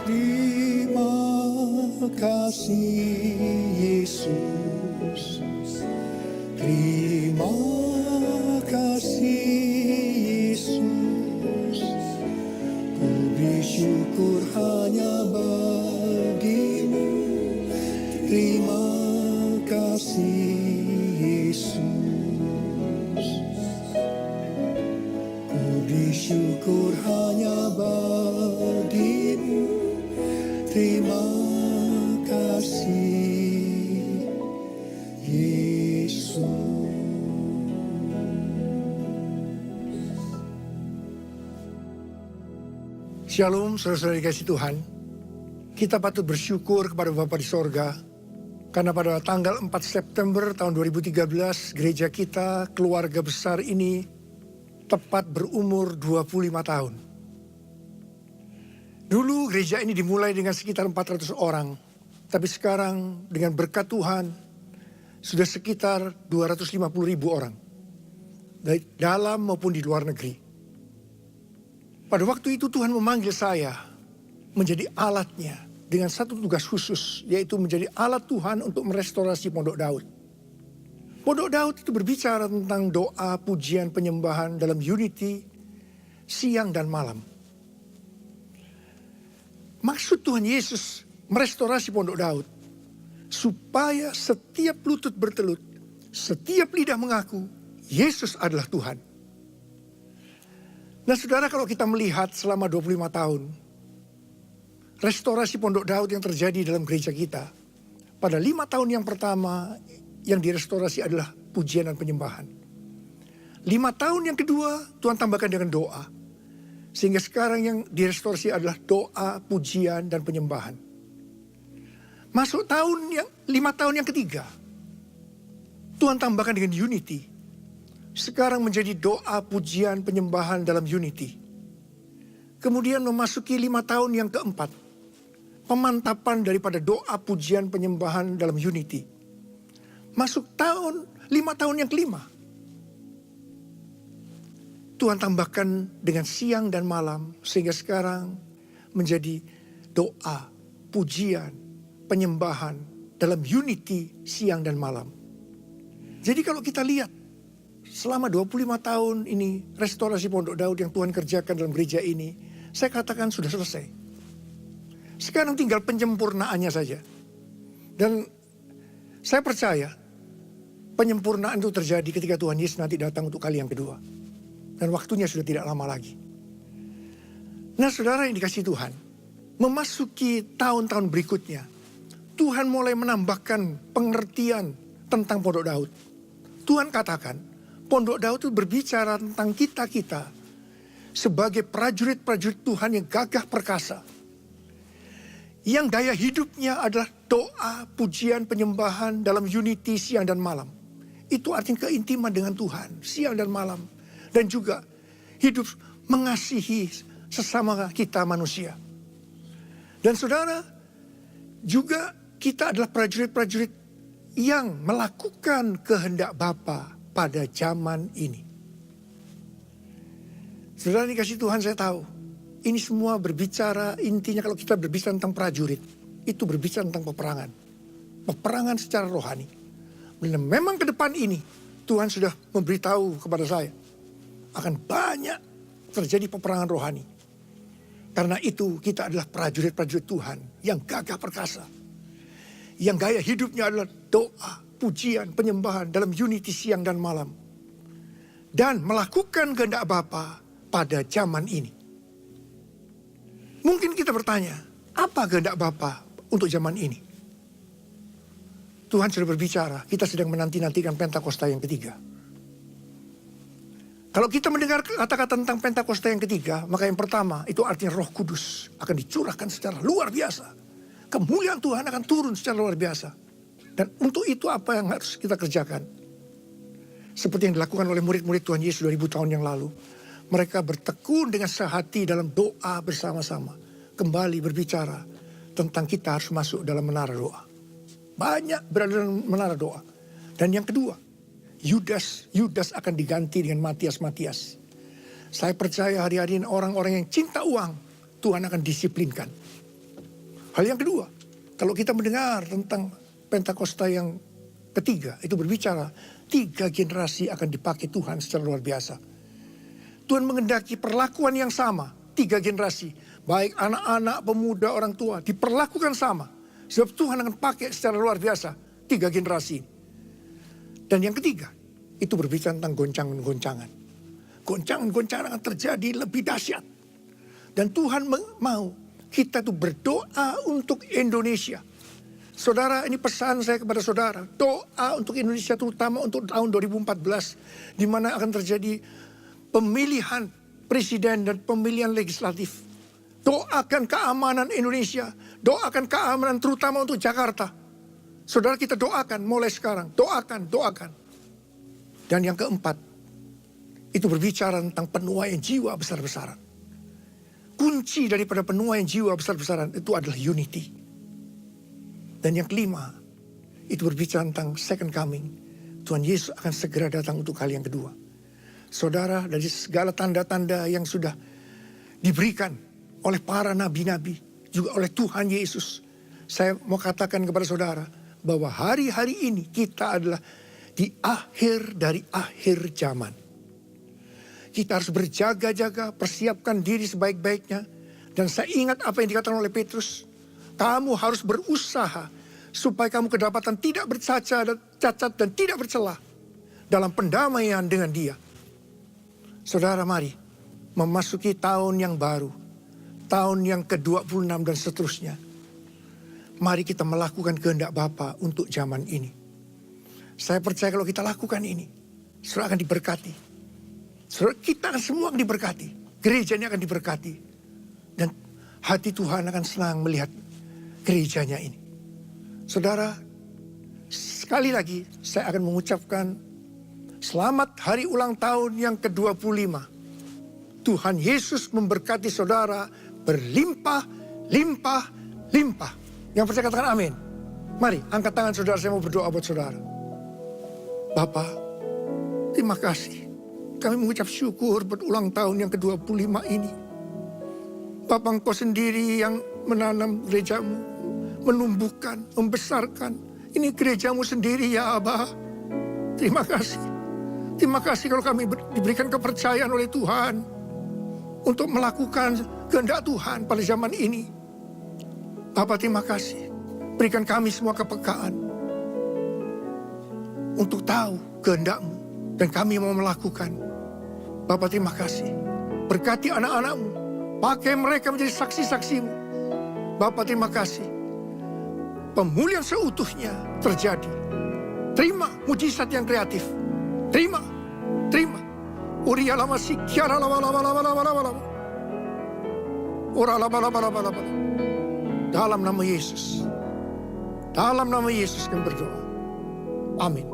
Terima kasih Yesus, terima kasih Yesus, ku bersyukur hanya bagimu. Terima kasih Yesus, ku bersyukur hanya bagimu. Terima kasih Yesus. Shalom, saudara-saudara dikasih Tuhan. Kita patut bersyukur kepada Bapa di sorga, karena pada tanggal 4 September tahun 2013, gereja kita, keluarga besar ini, tepat berumur 25 tahun. Dulu gereja ini dimulai dengan sekitar 400 orang, tapi sekarang dengan berkat Tuhan, sudah sekitar 250.000 orang, baik dalam maupun di luar negeri. Pada waktu itu Tuhan memanggil saya menjadi alatnya dengan satu tugas khusus, yaitu menjadi alat Tuhan untuk merestorasi Pondok Daud. Pondok Daud itu berbicara tentang doa, pujian, penyembahan dalam unity, siang dan malam. Maksud Tuhan Yesus merestorasi Pondok Daud, supaya setiap lutut bertelut, setiap lidah mengaku, Yesus adalah Tuhan. Nah saudara, kalau kita melihat selama 25 tahun, restorasi Pondok Daud yang terjadi dalam gereja kita, pada 5 tahun yang pertama yang direstorasi adalah pujian dan penyembahan. 5 tahun yang kedua Tuhan tambahkan dengan doa. Sehingga sekarang yang direstorasi adalah doa, pujian, dan penyembahan. Masuk 5 tahun yang ketiga, Tuhan tambahkan dengan unity. Sekarang menjadi doa, pujian, penyembahan dalam unity. Kemudian memasuki 5 tahun yang keempat, pemantapan daripada doa, pujian, penyembahan dalam unity. Masuk 5 tahun yang kelima, Tuhan tambahkan dengan siang dan malam, sehingga sekarang menjadi doa, pujian, penyembahan dalam unity siang dan malam. Jadi kalau kita lihat selama 25 tahun ini restorasi Pondok Daud yang Tuhan kerjakan dalam gereja ini, saya katakan sudah selesai. Sekarang tinggal penyempurnaannya saja. Dan saya percaya penyempurnaan itu terjadi ketika Tuhan Yesus nanti datang untuk kali yang kedua. Dan waktunya sudah tidak lama lagi. Nah saudara yang dikasihi Tuhan, memasuki tahun-tahun berikutnya, Tuhan mulai menambahkan pengertian tentang Pondok Daud. Tuhan katakan, Pondok Daud itu berbicara tentang kita-kita sebagai prajurit-prajurit Tuhan yang gagah perkasa. Yang daya hidupnya adalah doa, pujian, penyembahan dalam unity siang dan malam. Itu artinya keintiman dengan Tuhan siang dan malam. Dan juga hidup mengasihi sesama kita manusia. Dan saudara, juga kita adalah prajurit-prajurit yang melakukan kehendak Bapa pada zaman ini. Saudara dikasih Tuhan, saya tahu ini semua berbicara, intinya kalau kita berbicara tentang prajurit, itu berbicara tentang peperangan. Peperangan secara rohani. Dan memang ke depan ini Tuhan sudah memberitahu kepada saya, akan banyak terjadi peperangan rohani. Karena itu kita adalah prajurit-prajurit Tuhan yang gagah perkasa. Yang gaya hidupnya adalah doa, pujian, penyembahan dalam unity siang dan malam. Dan melakukan kehendak Bapa pada zaman ini. Mungkin kita bertanya, apa kehendak Bapa untuk zaman ini? Tuhan sudah berbicara, kita sedang menanti-nantikan Pentakosta yang ketiga. Kalau kita mendengar kata-kata tentang Pentakosta yang ketiga, maka yang pertama itu artinya Roh Kudus akan dicurahkan secara luar biasa. Kemuliaan Tuhan akan turun secara luar biasa. Dan untuk itu apa yang harus kita kerjakan? Seperti yang dilakukan oleh murid-murid Tuhan Yesus 2000 tahun yang lalu. Mereka bertekun dengan sehati dalam doa bersama-sama. Kembali berbicara tentang kita harus masuk dalam menara doa. Banyak berada dalam menara doa. Dan yang kedua, Yudas akan diganti dengan Matias. Saya percaya hari-hari ini orang-orang yang cinta uang, Tuhan akan disiplinkan. Hal yang kedua, kalau kita mendengar tentang Pentakosta yang ketiga, itu berbicara 3 generasi akan dipakai Tuhan secara luar biasa. Tuhan mengendaki perlakuan yang sama, 3 generasi. Baik anak-anak, pemuda, orang tua, diperlakukan sama. Sebab Tuhan akan pakai secara luar biasa 3 generasi. Dan yang ketiga, itu berbicara tentang goncangan-goncangan. Goncangan-goncangan akan terjadi lebih dahsyat. Dan Tuhan mau kita tuh berdoa untuk Indonesia. Saudara, ini pesan saya kepada saudara. Doa untuk Indonesia terutama untuk tahun 2014. Di mana akan terjadi pemilihan presiden dan pemilihan legislatif. Doakan keamanan Indonesia. Doakan keamanan terutama untuk Jakarta. Saudara, kita doakan mulai sekarang. Doakan. Dan yang keempat, itu berbicara tentang penuaian jiwa besar-besaran. Kunci daripada penuaian jiwa besar-besaran itu adalah unity. Dan yang kelima, itu berbicara tentang second coming. Tuhan Yesus akan segera datang untuk kali yang kedua. Saudara, dari segala tanda-tanda yang sudah diberikan oleh para nabi-nabi, juga oleh Tuhan Yesus, saya mau katakan kepada saudara, bahwa hari-hari ini kita adalah di akhir dari akhir zaman. Kita harus berjaga-jaga, persiapkan diri sebaik-baiknya. Dan saya ingat apa yang dikatakan oleh Petrus. Kamu harus berusaha supaya kamu kedapatan tidak cacat dan tidak bercela dalam pendamaian dengan Dia. Saudara, mari memasuki tahun yang baru. Tahun yang ke-26 dan seterusnya. Mari kita melakukan kehendak Bapa untuk zaman ini. Saya percaya kalau kita lakukan ini, saudara akan diberkati. Saudara, kita semua akan diberkati. Gereja ini akan diberkati. Dan hati Tuhan akan senang melihat gerejanya ini. Saudara, sekali lagi saya akan mengucapkan selamat hari ulang tahun yang ke-25. Tuhan Yesus memberkati saudara berlimpah, limpah, limpah. Yang percaya katakan amin. Mari angkat tangan saudara, saya mau berdoa buat saudara. Bapa, terima kasih. Kami mengucap syukur buat ulang tahun yang ke-25 ini. Bapa, Engkau sendiri yang menanam gerejamu, menumbuhkan, membesarkan. Ini gerejamu sendiri ya Abah. Terima kasih. Terima kasih kalau kami diberikan kepercayaan oleh Tuhan untuk melakukan kehendak Tuhan pada zaman ini. Bapa, terima kasih. Berikan kami semua kepekaan untuk tahu kehendak-Mu dan kami mau melakukan. Bapa, terima kasih. Berkati anak-anak-Mu. Pakai mereka menjadi saksi-saksi-Mu. Bapa, terima kasih. Pemulihan seutuhnya terjadi. Terima mujizat yang kreatif. Terima. Uri alama sikiara lama. Ora lama. Dalam nama Yesus. Dalam nama Yesus kami berdoa. Amin.